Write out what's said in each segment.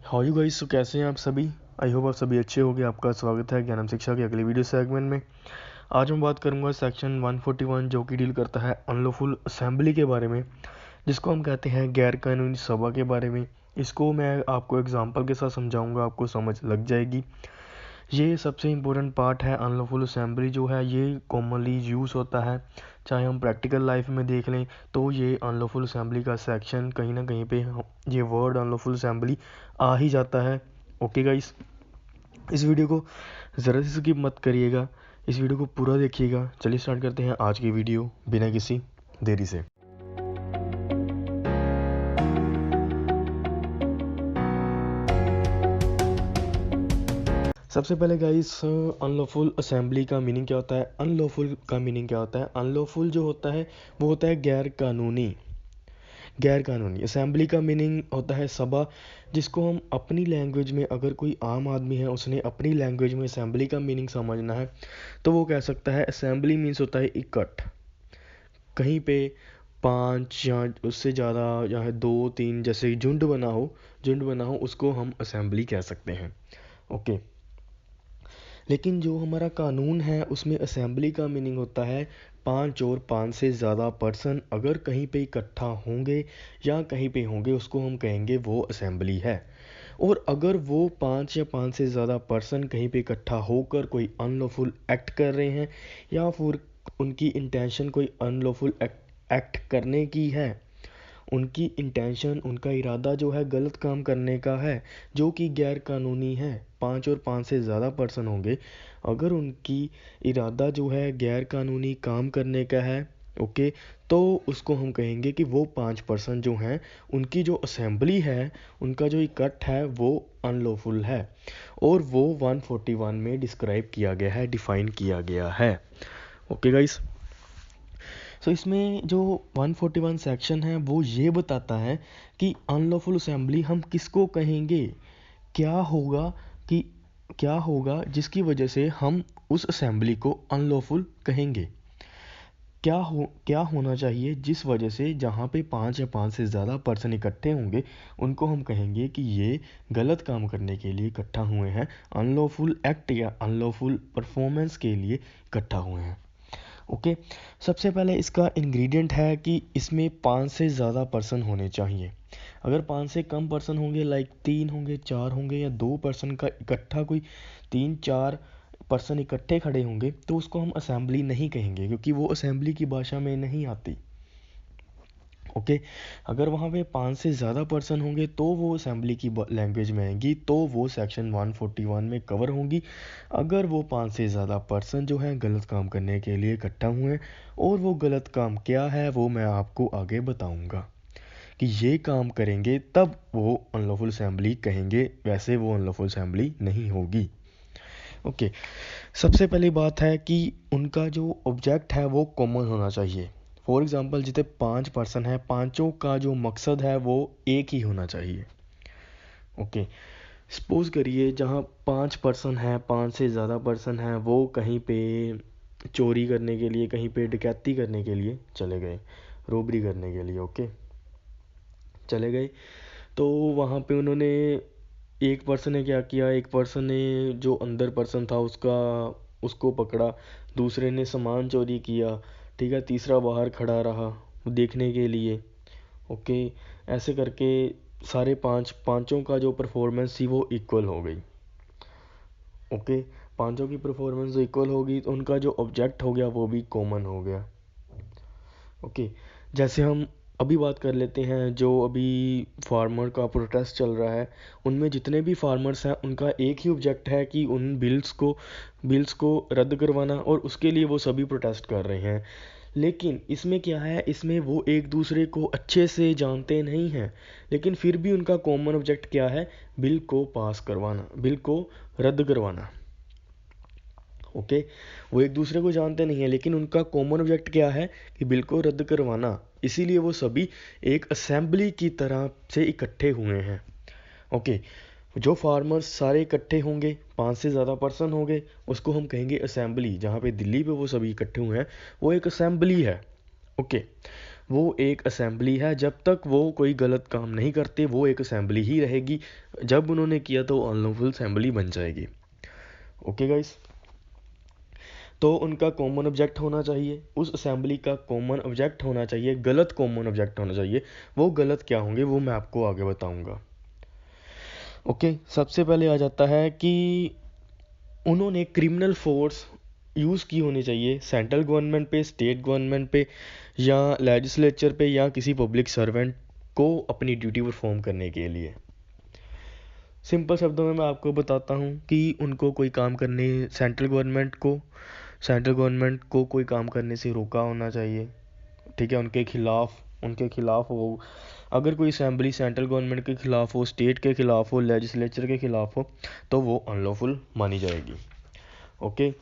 How you guys. तो कैसे हैं आप सभी। आई होप आप सभी अच्छे होंगे। आपका स्वागत है ज्ञानम शिक्षा के अगले वीडियो सेगमेंट में। आज मैं बात करूंगा सेक्शन 141 जो कि डील करता है अनलॉफुल असेंबली के बारे में, जिसको हम कहते हैं गैर कानूनी सभा के बारे में। इसको मैं आपको एग्जांपल के साथ समझाऊंगा, आपको समझ लग जाएगी। ये सबसे इम्पोर्टेंट पार्ट है। अनलॉफुल असेंबली जो है ये कॉमनली यूज़ होता है, चाहे हम प्रैक्टिकल लाइफ में देख लें तो ये अनलॉफुल असेंबली का सेक्शन कहीं ना कहीं पे ये वर्ड अनलॉफुल असेंबली आ ही जाता है। ओके गाइस, इस वीडियो को ज़रा सी स्किप मत करिएगा, इस वीडियो को पूरा देखिएगा। चलिए स्टार्ट करते हैं आज की वीडियो बिना किसी देरी से। सबसे पहले गाइस, अनलॉफुल असेंबली का मीनिंग क्या होता है। अनलॉफुल का मीनिंग क्या होता है। अनलॉफुल जो होता है वो होता है गैर कानूनी। गैर कानूनी असेंबली का मीनिंग होता है सभा, जिसको हम अपनी लैंग्वेज में, अगर कोई आम आदमी है उसने अपनी लैंग्वेज में असेंबली का मीनिंग समझना है तो वो कह सकता है असेंबली मीन्स होता है इकट्ठ। कहीं पे 5 या उससे ज़्यादा या 2 3 जैसे झुंड बना हो उसको हम असेंबली कह सकते हैं। ओके, लेकिन जो हमारा कानून है उसमें असेंबली का मीनिंग होता है 5 और 5 से ज़्यादा पर्सन अगर कहीं पे इकट्ठा होंगे या कहीं पे होंगे उसको हम कहेंगे वो असेंबली है। और अगर वो 5 या 5 से ज़्यादा पर्सन कहीं पे इकट्ठा होकर कोई अनलॉफुल एक्ट कर रहे हैं या फिर उनकी इंटेंशन कोई अनलॉफुल एक्ट करने की है, उनकी इंटेंशन, उनका इरादा जो है गलत काम करने का है जो कि गैर कानूनी है, 5 और 5 से ज़्यादा पर्सन होंगे, अगर उनकी इरादा जो है गैर कानूनी काम करने का है, ओके, तो उसको हम कहेंगे कि वो 5 पर्सन जो हैं उनकी जो असेंबली है, उनका जो इकट्ठ है वो अनलॉफुल है और वो 141 में डिस्क्राइब किया गया है, डिफाइन किया गया है। ओके गाइस, सो इसमें जो 141 सेक्शन है वो ये बताता है कि अनलॉफुल असेंबली हम किसको कहेंगे, क्या होगा, कि क्या होगा जिसकी वजह से हम उस असेंबली को अनलॉफुल कहेंगे। क्या होना चाहिए जिस वजह से जहाँ पे 5 या 5 से ज़्यादा पर्सन इकट्ठे होंगे उनको हम कहेंगे कि ये गलत काम करने के लिए इकट्ठा हुए हैं, अनलॉफुल एक्ट या अनलॉफुल परफॉर्मेंस के लिए इकट्ठा हुए हैं। ओके, सबसे पहले इसका इंग्रेडिएंट है कि इसमें 5 से ज़्यादा पर्सन होने चाहिए। अगर 5 से कम पर्सन होंगे, लाइक 3 होंगे, 4 होंगे या 2 पर्सन का इकट्ठा, कोई 3 4 पर्सन इकट्ठे खड़े होंगे तो उसको हम असेंबली नहीं कहेंगे क्योंकि वो असेंबली की भाषा में नहीं आती। ओके, अगर वहाँ पे 5 से ज़्यादा पर्सन होंगे तो वो असेंबली की लैंग्वेज में आएंगी, तो वो सेक्शन 141 में कवर होंगी। अगर वो 5 से ज़्यादा पर्सन जो हैं गलत काम करने के लिए इकट्ठा हुए हैं और वो गलत काम क्या है वो मैं आपको आगे बताऊंगा कि ये काम करेंगे तब वो अनलॉफुल असेंबली कहेंगे, वैसे वो अनलॉफुल असेंबली नहीं होगी। ओके, सबसे पहली बात है कि उनका जो ऑब्जेक्ट है वो कॉमन होना चाहिए। फॉर एग्जांपल जितने 5 पर्सन हैं, पांचों का जो मकसद है वो एक ही होना चाहिए। ओके, सपोज करिए जहाँ 5 पर्सन हैं, 5 से ज़्यादा पर्सन हैं, वो कहीं पे चोरी करने के लिए, कहीं पे डकैती करने के लिए चले गए, रोबरी करने के लिए। ओके, चले गए तो वहाँ पे उन्होंने, एक पर्सन ने क्या किया, एक पर्सन ने जो अंदर पर्सन था उसको पकड़ा, दूसरे ने सामान चोरी किया, ठीक है, तीसरा बाहर खड़ा रहा देखने के लिए। ओके, ऐसे करके सारे पांचों का जो परफॉर्मेंस थी वो इक्वल हो गई। ओके, पांचों की परफॉर्मेंस जो इक्वल होगी तो उनका जो ऑब्जेक्ट हो गया वो भी कॉमन हो गया। ओके, जैसे हम अभी बात कर लेते हैं जो अभी फार्मर का प्रोटेस्ट चल रहा है, उनमें जितने भी फार्मर्स हैं उनका एक ही ऑब्जेक्ट है कि उन बिल्स को रद्द करवाना, और उसके लिए वो सभी प्रोटेस्ट कर रहे हैं। लेकिन इसमें क्या है, इसमें वो एक दूसरे को अच्छे से जानते नहीं हैं, लेकिन फिर भी उनका कॉमन ऑब्जेक्ट क्या है, बिल को पास करवाना, बिल को रद्द करवाना। ओके, वो एक दूसरे को जानते नहीं है लेकिन उनका कॉमन ऑब्जेक्ट क्या है कि बिल को रद्द करवाना, इसीलिए वो सभी एक असेंबली की तरह से इकट्ठे हुए हैं। ओके, जो फार्मर्स सारे इकट्ठे होंगे, 5 से ज़्यादा पर्सन होंगे, उसको हम कहेंगे असेंबली। जहाँ पे दिल्ली पे वो सभी इकट्ठे हुए हैं वो एक असेंबली है। ओके, वो एक असेंबली है। जब तक वो कोई गलत काम नहीं करते वो एक असेंबली ही रहेगी। जब उन्होंने किया तो अनलॉफुल असेंबली बन जाएगी। ओके गाइस, तो उनका कॉमन ऑब्जेक्ट होना चाहिए, उस असेंबली का कॉमन ऑब्जेक्ट होना चाहिए, गलत कॉमन ऑब्जेक्ट होना चाहिए। वो गलत क्या होंगे वो मैं आपको आगे बताऊंगा। ओके, सबसे पहले आ जाता है कि उन्होंने क्रिमिनल फोर्स यूज़ की होनी चाहिए सेंट्रल गवर्नमेंट पे, स्टेट गवर्नमेंट पे, या लेजिस्लेचर पे, या किसी पब्लिक सर्वेंट को अपनी ड्यूटी परफॉर्म करने के लिए। सिंपल शब्दों में मैं आपको बताता हूँ कि उनको कोई काम करने, सेंट्रल गवर्नमेंट को कोई काम करने से रोका होना चाहिए। ठीक है, उनके खिलाफ हो। अगर कोई असेंबली सेंट्रल गवर्नमेंट के खिलाफ हो, स्टेट के खिलाफ हो, लेजिस्लेचर के खिलाफ हो, तो वो अनलॉफुल मानी जाएगी। ओके,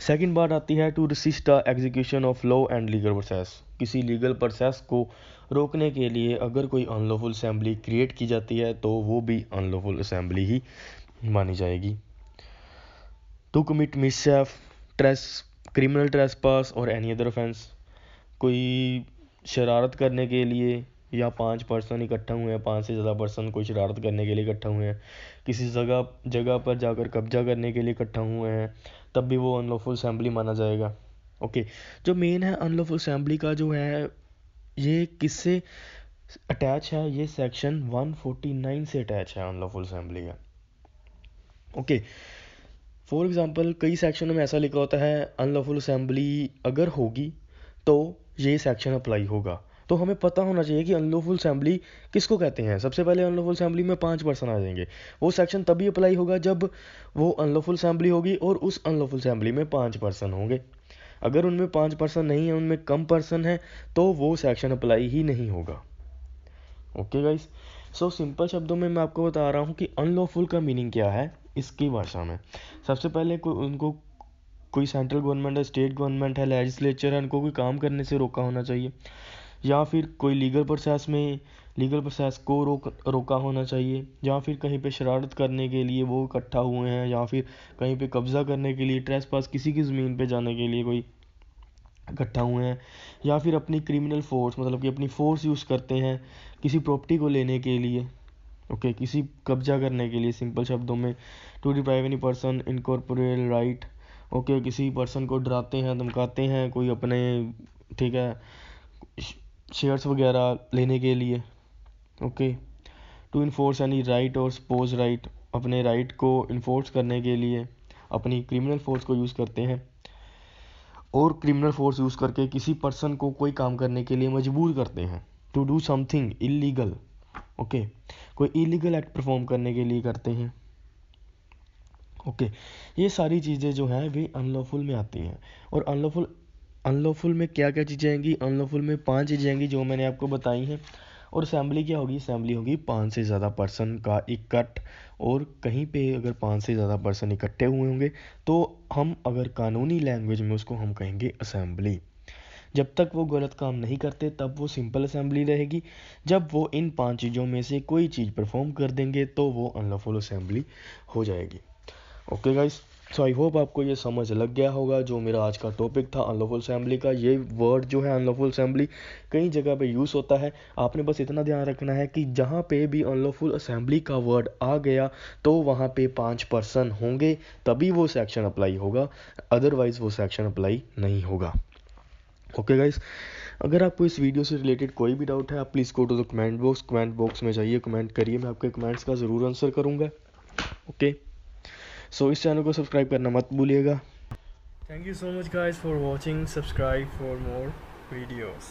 सेकंड बात आती है to resist the execution of law and legal process. किसी लीगल प्रोसेस को रोकने के लिए अगर कोई अनलॉफुल असेंबली क्रिएट की जाती है तो वो भी अनलॉफुल असेंबली ही मानी जाएगी। To commit mischief, trace criminal trespass और एनी अदर ऑफेंस। कोई शरारत करने के लिए, या 5 पर्सन इकट्ठा हुए हैं, 5 से ज़्यादा पर्सन कोई शरारत करने के लिए इकट्ठा हुए हैं, किसी जगह जगह पर जाकर कब्जा करने के लिए इकट्ठा हुए हैं, तब भी वो अनलॉफुल असेंबली माना जाएगा। ओके, जो मेन है अनलॉफुल असेंबली का जो है, ये किससे अटैच है, ये सेक्शन 149 से अटैच है अनलॉफुल असेंबली का। ओके, फॉर एग्जांपल कई सेक्शनों में ऐसा लिखा होता है अनलॉफुल असेंबली अगर होगी तो ये सेक्शन अप्लाई होगा। तो हमें पता होना चाहिए कि अनलॉफुल असेंबली किसको कहते हैं। सबसे पहले अनलॉफुल असेंबली में 5 पर्सन आ जाएंगे। वो सेक्शन तभी अप्लाई होगा जब वो अनलॉफुल असेंबली होगी और उस अनलॉफुल असेंबली में 5 पर्सन होंगे। अगर उनमें 5 पर्सन नहीं है, उनमें कम पर्सन है, तो वो सेक्शन अप्लाई ही नहीं होगा। ओके गाइस, सो सिंपल शब्दों में मैं आपको बता रहा हूँ कि अनलॉफुल का मीनिंग क्या है इसकी भाषा में। सबसे पहले उनको कोई सेंट्रल गवर्नमेंट है, स्टेट गवर्नमेंट है, लेजिस्लेचर है, उनको कोई काम करने से रोका होना चाहिए, या फिर कोई लीगल प्रोसेस को रोका होना चाहिए, या फिर कहीं पे शरारत करने के लिए वो इकट्ठा हुए हैं, या फिर कहीं पे कब्जा करने के लिए, ट्रेसपास किसी की ज़मीन पे जाने के लिए कोई इकट्ठा हुए हैं, या फिर अपनी क्रिमिनल फोर्स मतलब कि अपनी फोर्स यूज़ करते हैं किसी प्रॉपर्टी को लेने के लिए। ओके, किसी कब्जा करने के लिए, सिंपल शब्दों में to deprive any person incorporate right. Okay, किसी पर्सन को डराते हैं, धमकाते हैं कोई अपने, ठीक है, शेयर्स वगैरह लेने के लिए। Okay, to enforce any right और सपोज राइट, अपने राइट को इन्फोर्स करने के लिए अपनी क्रिमिनल फोर्स को यूज़ करते हैं, और क्रिमिनल फोर्स यूज़ करके किसी पर्सन को कोई काम करने के लिए मजबूर करते हैं, to do something illegal. Okay, कोई इलीगल एक्ट परफॉर्म करने के लिए करते हैं। ओके, ये सारी चीज़ें जो हैं वे अनलॉफुल में आती हैं। और अनलॉफुल में क्या क्या चीज़ें आएंगी, अनलॉफुल में 5 चीज़ें आएंगी जो मैंने आपको बताई हैं। और असेंबली क्या होगी, असेंबली होगी 5 से ज़्यादा पर्सन का इकट्ठ। और कहीं पे अगर 5 से ज़्यादा पर्सन इकट्ठे हुए होंगे तो हम अगर कानूनी लैंग्वेज में उसको हम कहेंगे असेंबली। जब तक वो गलत काम नहीं करते तब वो सिंपल असेंबली रहेगी। जब वो इन 5 चीज़ों में से कोई चीज़ परफॉर्म कर देंगे तो वो अनलॉफुल असेंबली हो जाएगी। Okay guys, so I hope आपको ये समझ लग गया होगा जो मेरा आज का टॉपिक था अनलॉफुल असेंबली का। ये वर्ड जो है अनलॉफुल असेंबली कई जगह पे यूज़ होता है। आपने बस इतना ध्यान रखना है कि जहाँ पे भी अनलॉफुल असेंबली का वर्ड आ गया तो वहाँ पे 5 पर्सन होंगे, तभी वो सेक्शन अप्लाई होगा, अदरवाइज़ वो सेक्शन अप्लाई नहीं होगा। ओके गाइस, अगर आपको इस वीडियो से रिलेटेड कोई भी डाउट है आप please go to the comment box में जाइए, कमेंट करिए, मैं आपके कमेंट्स का ज़रूर आंसर करूँगा। ओके, सो इस चैनल को सब्सक्राइब करना मत भूलिएगा। Thank you so much guys for watching, subscribe for more videos.